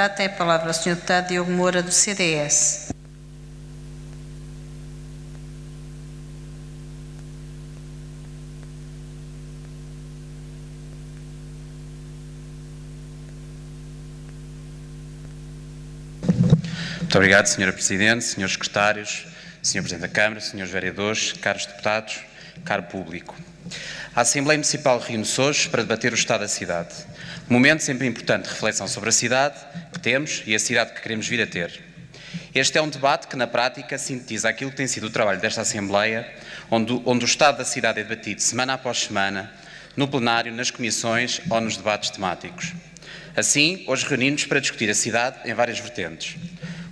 Tem a palavra o Sr. Deputado Diogo Moura, do CDS. Muito obrigado, Sra. Presidente, Srs. Secretários, Sr. Presidente da Câmara, Srs. Vereadores, caros deputados, caro público. A Assembleia Municipal reúne-se hoje para debater o estado da cidade. Momento sempre importante de reflexão sobre a cidade que temos e a cidade que queremos vir a ter. Este é um debate que, na prática, sintetiza aquilo que tem sido o trabalho desta Assembleia, onde o estado da cidade é debatido semana após semana, no plenário, nas comissões ou nos debates temáticos. Assim, hoje reunimos-nos para discutir a cidade em várias vertentes.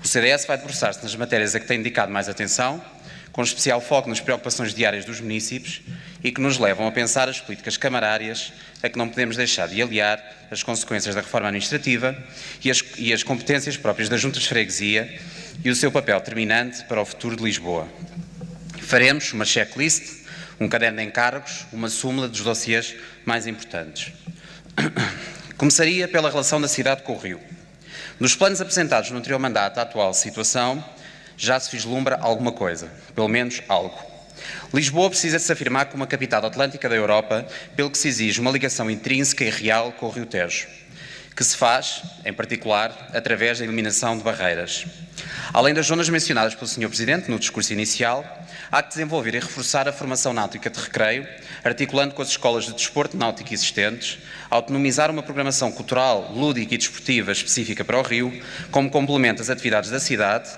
O CDS vai debruçar-se nas matérias a que tem dedicado mais atenção, com especial foco nas preocupações diárias dos municípios e que nos levam a pensar as políticas camarárias a que não podemos deixar de aliar as consequências da reforma administrativa e as competências próprias das juntas de freguesia e o seu papel determinante para o futuro de Lisboa. Faremos uma checklist, um caderno de encargos, uma súmula dos dossiês mais importantes. Começaria pela relação da cidade com o Rio. Nos planos apresentados no anterior mandato, a atual situação já se vislumbra alguma coisa, pelo menos algo. Lisboa precisa de se afirmar como a capital atlântica da Europa, pelo que se exige uma ligação intrínseca e real com o Rio Tejo, que se faz, em particular, através da eliminação de barreiras. Além das zonas mencionadas pelo Sr. Presidente no discurso inicial, há que desenvolver e reforçar a formação náutica de recreio, articulando com as escolas de desporto náutico existentes, autonomizar uma programação cultural, lúdica e desportiva específica para o Rio, como complemento às atividades da cidade,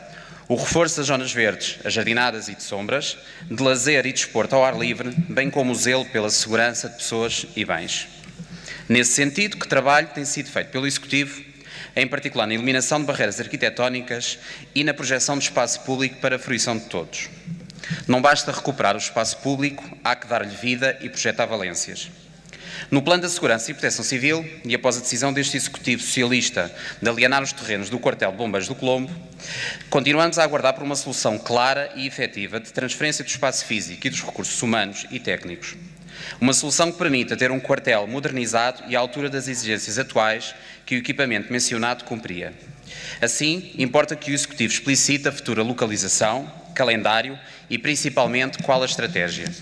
o reforço das zonas verdes, as jardinadas e de sombras, de lazer e desporto ao ar livre, bem como o zelo pela segurança de pessoas e bens. Nesse sentido, que trabalho tem sido feito pelo Executivo, em particular na eliminação de barreiras arquitetónicas e na projeção do espaço público para a fruição de todos. Não basta recuperar o espaço público, há que dar-lhe vida e projetar valências. No plano da segurança e proteção civil, e após a decisão deste Executivo socialista de alienar os terrenos do quartel de bombeiros do Colombo, continuamos a aguardar por uma solução clara e efetiva de transferência do espaço físico e dos recursos humanos e técnicos. Uma solução que permita ter um quartel modernizado e à altura das exigências atuais que o equipamento mencionado cumpria. Assim, importa que o Executivo explicite a futura localização, calendário e, principalmente, qual a estratégia.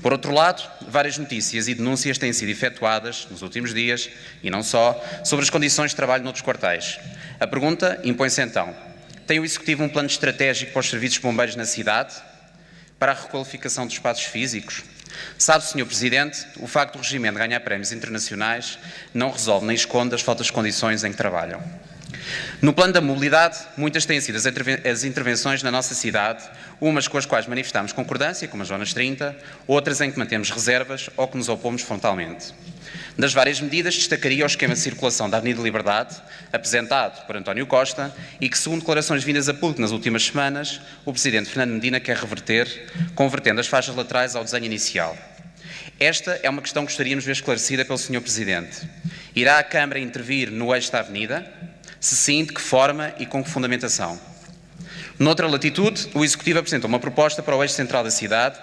Por outro lado, várias notícias e denúncias têm sido efetuadas nos últimos dias, e não só, sobre as condições de trabalho noutros quartéis. A pergunta impõe-se então: tem o Executivo um plano estratégico para os serviços de bombeiros na cidade? Para a requalificação dos espaços físicos? Sabe, Sr. Presidente, o facto do regimento ganhar prémios internacionais não resolve nem esconde as faltas de condições em que trabalham. No plano da mobilidade, muitas têm sido as intervenções na nossa cidade, umas com as quais manifestamos concordância, como as zonas 30, outras em que mantemos reservas ou que nos opomos frontalmente. Das várias medidas, destacaria o esquema de circulação da Avenida Liberdade, apresentado por António Costa e que, segundo declarações vindas a público nas últimas semanas, o Presidente Fernando Medina quer reverter, convertendo as faixas laterais ao desenho inicial. Esta é uma questão que gostaríamos de ver esclarecida pelo Sr. Presidente. Irá a Câmara intervir no eixo da Avenida? Se sim, de que forma e com que fundamentação? Noutra latitude, o Executivo apresentou uma proposta para o eixo central da cidade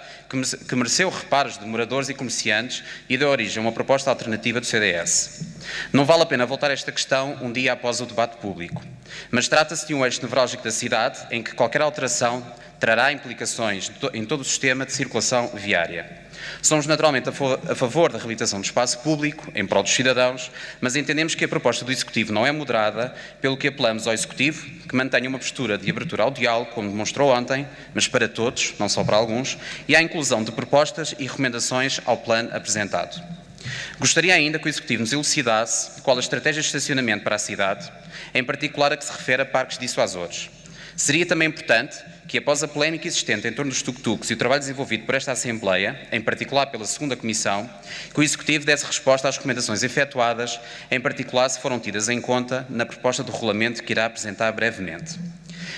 que mereceu reparos de moradores e comerciantes e deu origem a uma proposta alternativa do CDS. Não vale a pena voltar a esta questão um dia após o debate público, mas trata-se de um eixo nevrálgico da cidade em que qualquer alteração trará implicações em todo o sistema de circulação viária. Somos naturalmente a favor da reabilitação do espaço público, em prol dos cidadãos, mas entendemos que a proposta do Executivo não é moderada, pelo que apelamos ao Executivo que mantenha uma postura de abertura ao diálogo, como demonstrou ontem, mas para todos, não só para alguns, e à inclusão de propostas e recomendações ao plano apresentado. Gostaria ainda que o Executivo nos elucidasse qual a estratégia de estacionamento para a cidade, em particular a que se refere a parques dissuasores. Seria também importante que, após a polémica existente em torno dos tuk-tuks e o trabalho desenvolvido por esta Assembleia, em particular pela segunda Comissão, que o Executivo desse resposta às recomendações efetuadas, em particular se foram tidas em conta na proposta do regulamento que irá apresentar brevemente.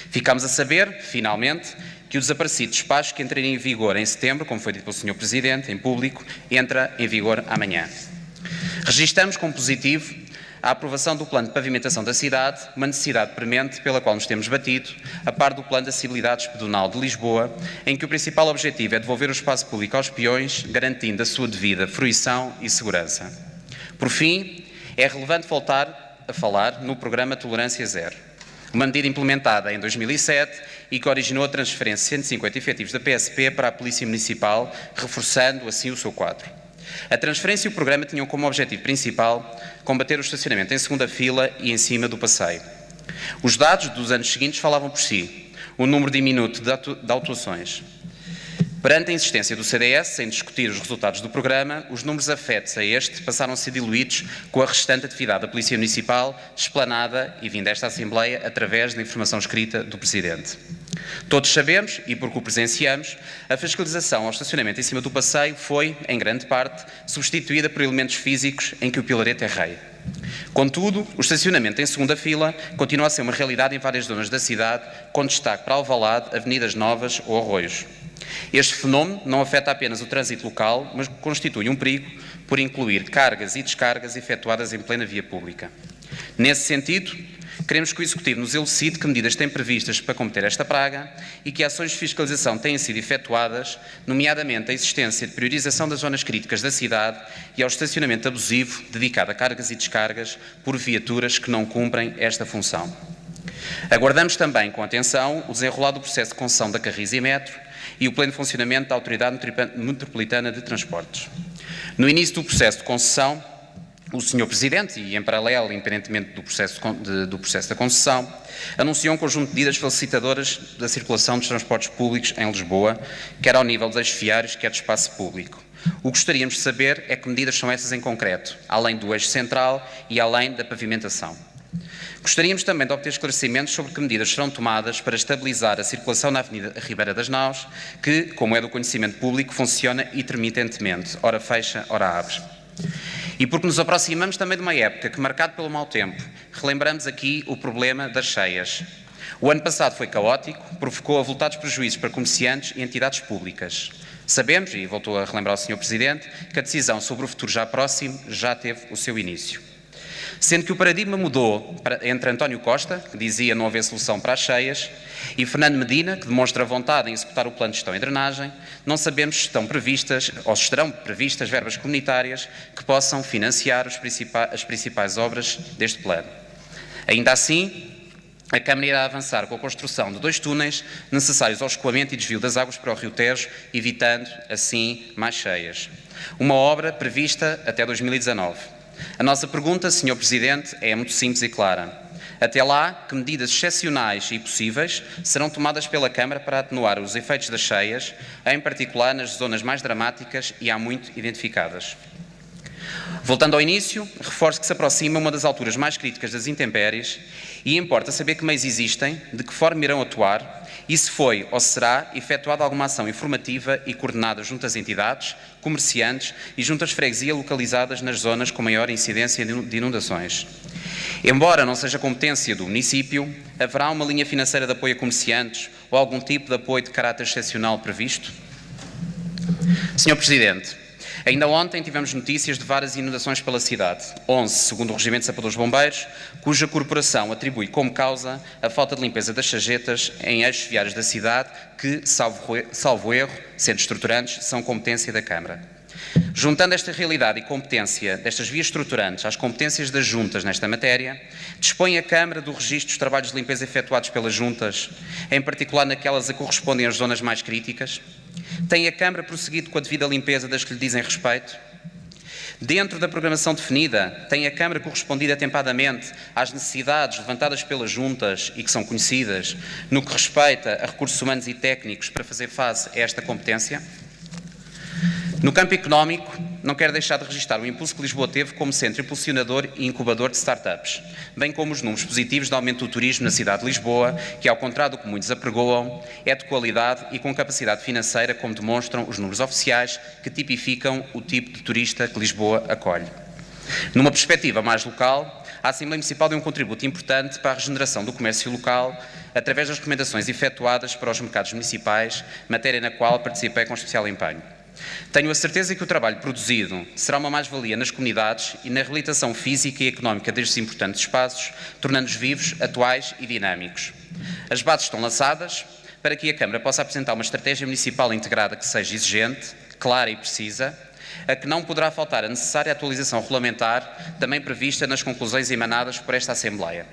Ficámos a saber, finalmente, que o desaparecido despacho que entraria em vigor em setembro, como foi dito pelo Sr. Presidente, em público, entra em vigor amanhã. Registramos como positivo a aprovação do plano de pavimentação da cidade, uma necessidade premente pela qual nos temos batido, a par do plano de acessibilidade pedonal de Lisboa, em que o principal objetivo é devolver o espaço público aos peões, garantindo a sua devida fruição e segurança. Por fim, é relevante voltar a falar no programa Tolerância Zero, uma medida implementada em 2007 e que originou a transferência de 150 efetivos da PSP para a Polícia Municipal, reforçando assim o seu quadro. A transferência e o programa tinham como objetivo principal combater o estacionamento em segunda fila e em cima do passeio. Os dados dos anos seguintes falavam por si, o número diminuto de autuações. Perante a insistência do CDS em discutir os resultados do programa, os números afetos a este passaram a ser diluídos com a restante atividade da Polícia Municipal, explanada e vinda a esta Assembleia através da informação escrita do Presidente. Todos sabemos, e porque o presenciamos, a fiscalização ao estacionamento em cima do passeio foi, em grande parte, substituída por elementos físicos em que o pilarete é rei. Contudo, o estacionamento em segunda fila continua a ser uma realidade em várias zonas da cidade, com destaque para Alvalade, Avenidas Novas ou Arroios. Este fenómeno não afeta apenas o trânsito local, mas constitui um perigo por incluir cargas e descargas efetuadas em plena via pública. Nesse sentido, queremos que o Executivo nos elucide que medidas têm previstas para combater esta praga e que ações de fiscalização têm sido efetuadas, nomeadamente a existência de priorização das zonas críticas da cidade e ao estacionamento abusivo dedicado a cargas e descargas por viaturas que não cumprem esta função. Aguardamos também com atenção o desenrolar do processo de concessão da Carris e Metro e o pleno funcionamento da Autoridade Metropolitana de Transportes. No início do processo de concessão, o Sr. Presidente, e em paralelo, independentemente do processo da concessão, anunciou um conjunto de medidas facilitadoras da circulação dos transportes públicos em Lisboa, quer ao nível dos eixos viários, quer de espaço público. O que gostaríamos de saber é que medidas são essas em concreto, além do eixo central e além da pavimentação. Gostaríamos também de obter esclarecimentos sobre que medidas serão tomadas para estabilizar a circulação na Avenida Ribeira das Naus, que, como é do conhecimento público, funciona intermitentemente, ora fecha, ora abre. E porque nos aproximamos também de uma época que, marcada pelo mau tempo, relembramos aqui o problema das cheias. O ano passado foi caótico, provocou avultados prejuízos para comerciantes e entidades públicas. Sabemos, e voltou a relembrar o Sr. Presidente, que a decisão sobre o futuro já próximo já teve o seu início. Sendo que o paradigma mudou entre António Costa, que dizia não haver solução para as cheias, e Fernando Medina, que demonstra vontade em executar o plano de gestão e drenagem, não sabemos se estão previstas ou se estarão previstas verbas comunitárias que possam financiar as principais obras deste plano. Ainda assim, a Câmara irá avançar com a construção de 2 túneis necessários ao escoamento e desvio das águas para o Rio Tejo, evitando, assim, mais cheias. Uma obra prevista até 2019. A nossa pergunta, Sr. Presidente, é muito simples e clara. Até lá, que medidas excepcionais e possíveis serão tomadas pela Câmara para atenuar os efeitos das cheias, em particular nas zonas mais dramáticas e há muito identificadas? Voltando ao início, reforço que se aproxima uma das alturas mais críticas das intempéries e importa saber que meios existem, de que forma irão atuar e se foi ou será efetuada alguma ação informativa e coordenada junto às entidades, comerciantes e junto às freguesias localizadas nas zonas com maior incidência de inundações. Embora não seja competência do município, haverá uma linha financeira de apoio a comerciantes ou algum tipo de apoio de caráter excepcional previsto? Sr. Presidente, ainda ontem tivemos notícias de várias inundações pela cidade, 11, segundo o Regimento de Sapadores Bombeiros, cuja corporação atribui como causa a falta de limpeza das sarjetas em eixos viários da cidade que, salvo erro, sendo estruturantes, são competência da Câmara. Juntando esta realidade e competência destas vias estruturantes às competências das juntas nesta matéria, dispõe a Câmara do registro dos trabalhos de limpeza efetuados pelas juntas, em particular naquelas a que correspondem às zonas mais críticas? Tem a Câmara prosseguido com a devida limpeza das que lhe dizem respeito? Dentro da programação definida, tem a Câmara correspondido atempadamente às necessidades levantadas pelas juntas e que são conhecidas, no que respeita a recursos humanos e técnicos para fazer face a esta competência? No campo económico, não quero deixar de registrar o impulso que Lisboa teve como centro impulsionador e incubador de startups, bem como os números positivos de aumento do turismo na cidade de Lisboa, que, ao contrário do que muitos apregoam, é de qualidade e com capacidade financeira, como demonstram os números oficiais que tipificam o tipo de turista que Lisboa acolhe. Numa perspectiva mais local, a Assembleia Municipal deu um contributo importante para a regeneração do comércio local, através das recomendações efetuadas para os mercados municipais, matéria na qual participei com especial empenho. Tenho a certeza que o trabalho produzido será uma mais-valia nas comunidades e na reabilitação física e económica destes importantes espaços, tornando-os vivos, atuais e dinâmicos. As bases estão lançadas para que a Câmara possa apresentar uma estratégia municipal integrada que seja exigente, clara e precisa, a que não poderá faltar a necessária atualização regulamentar, também prevista nas conclusões emanadas por esta Assembleia.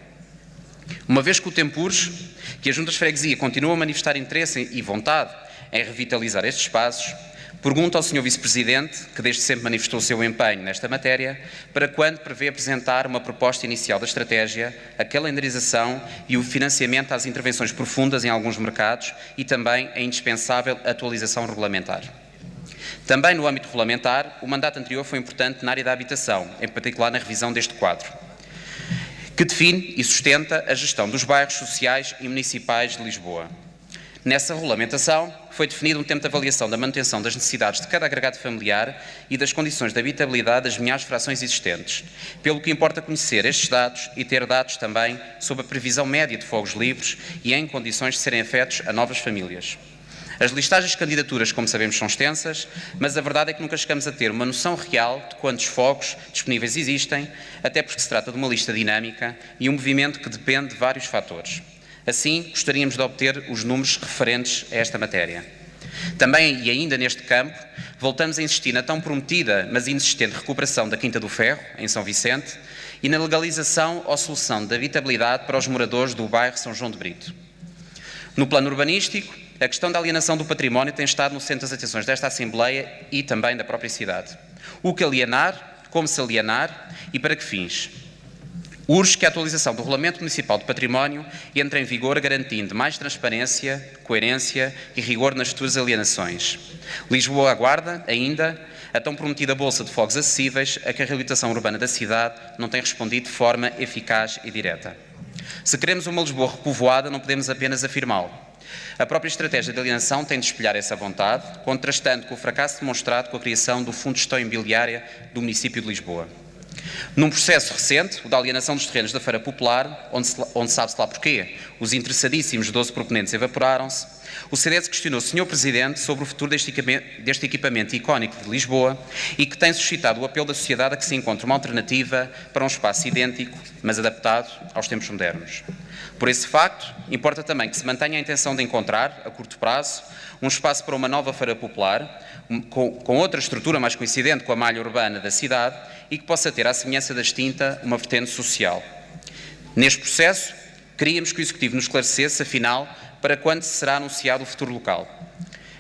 Uma vez que o tempo urge, que as juntas de freguesia continuam a manifestar interesse e vontade em revitalizar estes espaços, pergunto ao Sr. Vice-Presidente, que desde sempre manifestou o seu empenho nesta matéria, para quando prevê apresentar uma proposta inicial da estratégia, a calendarização e o financiamento às intervenções profundas em alguns mercados e também a indispensável atualização regulamentar. Também no âmbito regulamentar, o mandato anterior foi importante na área da habitação, em particular na revisão deste quadro, que define e sustenta a gestão dos bairros sociais e municipais de Lisboa. Nessa regulamentação, foi definido um tempo de avaliação da manutenção das necessidades de cada agregado familiar e das condições de habitabilidade das milhares de frações existentes, pelo que importa conhecer estes dados e ter dados também sobre a previsão média de fogos livres e em condições de serem afetos a novas famílias. As listagens de candidaturas, como sabemos, são extensas, mas a verdade é que nunca chegamos a ter uma noção real de quantos fogos disponíveis existem, até porque se trata de uma lista dinâmica e um movimento que depende de vários fatores. Assim, gostaríamos de obter os números referentes a esta matéria. Também, e ainda neste campo, voltamos a insistir na tão prometida, mas inexistente recuperação da Quinta do Ferro, em São Vicente, e na legalização ou solução de habitabilidade para os moradores do bairro São João de Brito. No plano urbanístico, a questão da alienação do património tem estado no centro das atenções desta Assembleia e também da própria cidade. O que alienar, como se alienar e para que fins? Urge que a atualização do Regulamento Municipal de Património entre em vigor garantindo mais transparência, coerência e rigor nas futuras alienações. Lisboa aguarda, ainda, a tão prometida Bolsa de Fogos Acessíveis, a que a reabilitação urbana da cidade não tem respondido de forma eficaz e direta. Se queremos uma Lisboa repovoada, não podemos apenas afirmá-lo. A própria estratégia de alienação tem de espelhar essa vontade, contrastando com o fracasso demonstrado com a criação do Fundo de Gestão Imobiliária do município de Lisboa. Num processo recente, o da alienação dos terrenos da Feira Popular, onde sabe-se lá porquê, os interessadíssimos 12 proponentes evaporaram-se, o CDS questionou o Sr. Presidente sobre o futuro deste equipamento icónico de Lisboa e que tem suscitado o apelo da sociedade a que se encontre uma alternativa para um espaço idêntico, mas adaptado aos tempos modernos. Por esse facto, importa também que se mantenha a intenção de encontrar, a curto prazo, um espaço para uma nova Feira Popular, com outra estrutura mais coincidente com a malha urbana da cidade e que possa ter, à semelhança da extinta, uma vertente social. Neste processo, queríamos que o Executivo nos esclarecesse, afinal, para quando será anunciado o futuro local.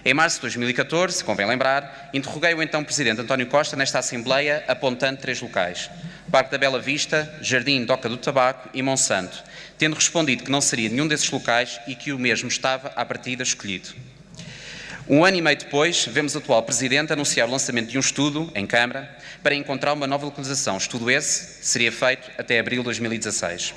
Em março de 2014, convém lembrar, interroguei o então Presidente António Costa nesta Assembleia, apontando 3 locais: Parque da Bela Vista, Jardim Doca do Tabaco e Monsanto, tendo respondido que não seria nenhum desses locais e que o mesmo estava, à partida, escolhido. Um ano e meio depois, vemos o atual Presidente anunciar o lançamento de um estudo, em Câmara, para encontrar uma nova localização. Estudo esse seria feito até abril de 2016.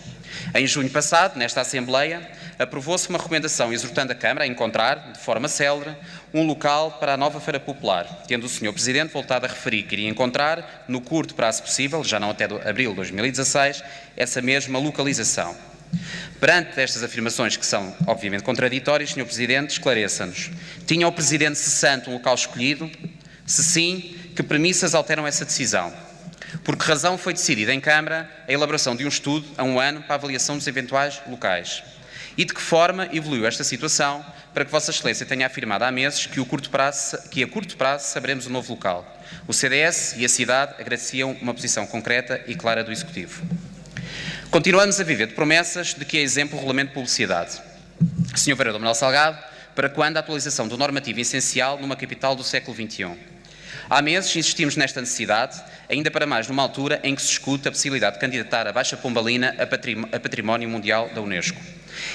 Em junho passado, nesta Assembleia, aprovou-se uma recomendação exortando a Câmara a encontrar, de forma célere, um local para a nova Feira Popular, tendo o Sr. Presidente voltado a referir que iria encontrar, no curto prazo possível, já não até abril de 2016, essa mesma localização. Perante estas afirmações, que são obviamente contraditórias, Sr. Presidente, esclareça-nos. Tinha o Presidente cessante um local escolhido? Se sim, que premissas alteram essa decisão? Por que razão foi decidida em Câmara a elaboração de um estudo a um ano para a avaliação dos eventuais locais? E de que forma evoluiu esta situação para que Vossa Excelência tenha afirmado há meses que a curto prazo saberemos o novo local? O CDS e a cidade agradeciam uma posição concreta e clara do Executivo. Continuamos a viver de promessas de que é exemplo o Regulamento de Publicidade. Sr. Vereador Manuel Salgado, para quando a atualização do normativo essencial numa capital do século XXI? Há meses insistimos nesta necessidade, ainda para mais numa altura em que se discute a possibilidade de candidatar a Baixa Pombalina a Património Mundial da Unesco.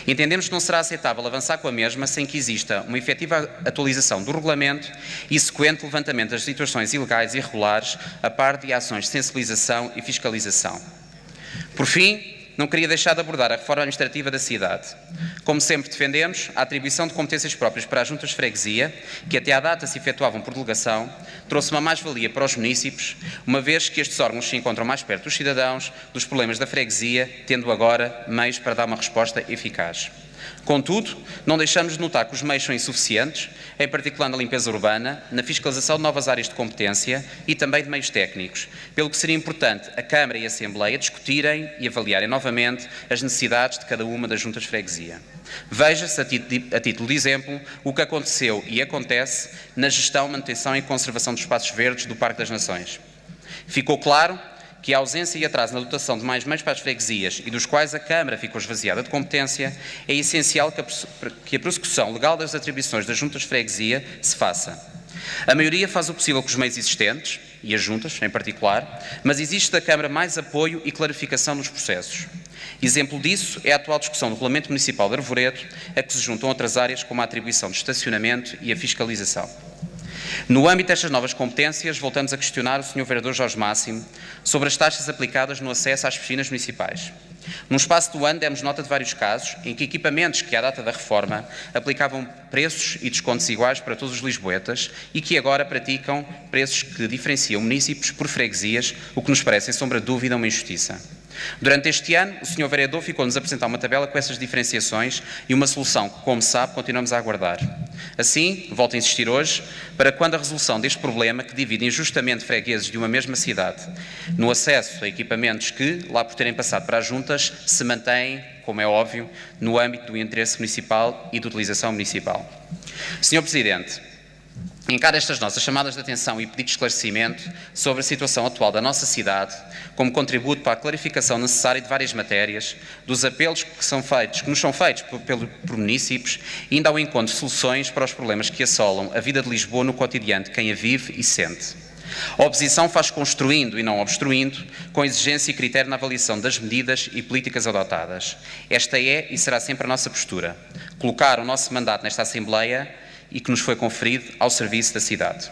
Entendemos que não será aceitável avançar com a mesma sem que exista uma efetiva atualização do regulamento e sequente levantamento das situações ilegais e irregulares, a par de ações de sensibilização e fiscalização. Por fim, não queria deixar de abordar a reforma administrativa da cidade. Como sempre defendemos, a atribuição de competências próprias para as juntas de freguesia, que até à data se efetuavam por delegação, trouxe uma mais-valia para os munícipes, uma vez que estes órgãos se encontram mais perto dos cidadãos, dos problemas da freguesia, tendo agora meios para dar uma resposta eficaz. Contudo, não deixamos de notar que os meios são insuficientes, em particular na limpeza urbana, na fiscalização de novas áreas de competência e também de meios técnicos, pelo que seria importante a Câmara e a Assembleia discutirem e avaliarem novamente as necessidades de cada uma das juntas de freguesia. Veja-se, a título de exemplo, o que aconteceu e acontece na gestão, manutenção e conservação dos espaços verdes do Parque das Nações. Ficou claro que a ausência e atraso na dotação de mais meios para as freguesias e dos quais a Câmara ficou esvaziada de competência, é essencial que a prossecução legal das atribuições das juntas de freguesia se faça. A maioria faz o possível com os meios existentes, e as juntas em particular, mas existe da Câmara mais apoio e clarificação nos processos. Exemplo disso é a atual discussão do Regulamento Municipal de Arvoredo, a que se juntam outras áreas como a atribuição de estacionamento e a fiscalização. No âmbito destas novas competências, voltamos a questionar o Sr. Vereador Jorge Máximo sobre as taxas aplicadas no acesso às piscinas municipais. Num espaço do ano, demos nota de vários casos em que equipamentos que, à data da reforma, aplicavam preços e descontos iguais para todos os lisboetas e que agora praticam preços que diferenciam municípios por freguesias, o que nos parece, sem sombra de dúvida, uma injustiça. Durante este ano, o Sr. Vereador ficou-nos a apresentar uma tabela com essas diferenciações e uma solução que, como sabe, continuamos a aguardar. Assim, volto a insistir hoje, para quando a resolução deste problema que divide injustamente fregueses de uma mesma cidade no acesso a equipamentos que, lá por terem passado para as juntas, se mantêm, como é óbvio, no âmbito do interesse municipal e de utilização municipal. Sr. Presidente, encaro estas nossas chamadas de atenção e pedidos de esclarecimento sobre a situação atual da nossa cidade como contributo para a clarificação necessária de várias matérias, dos apelos que nos são feitos por municípios e ainda ao encontro de soluções para os problemas que assolam a vida de Lisboa no cotidiano de quem a vive e sente. A oposição faz construindo e não obstruindo, com exigência e critério na avaliação das medidas e políticas adotadas. Esta é e será sempre a nossa postura: colocar o nosso mandato nesta Assembleia e que nos foi conferido ao serviço da cidade.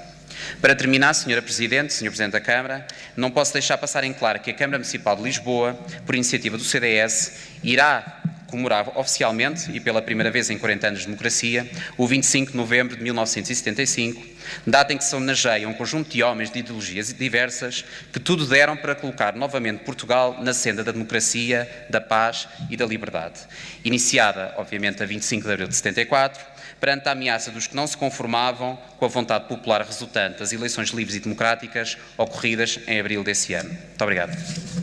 Para terminar, Sra. Presidente, Sr. Presidente da Câmara, não posso deixar passar em claro que a Câmara Municipal de Lisboa, por iniciativa do CDS, irá comemorar oficialmente, e pela primeira vez em 40 anos de democracia, o 25 de novembro de 1975, data em que se homenageia um conjunto de homens de ideologias diversas que tudo deram para colocar novamente Portugal na senda da democracia, da paz e da liberdade. Iniciada, obviamente, a 25 de abril de 74, perante a ameaça dos que não se conformavam com a vontade popular resultante das eleições livres e democráticas ocorridas em abril desse ano. Muito obrigado.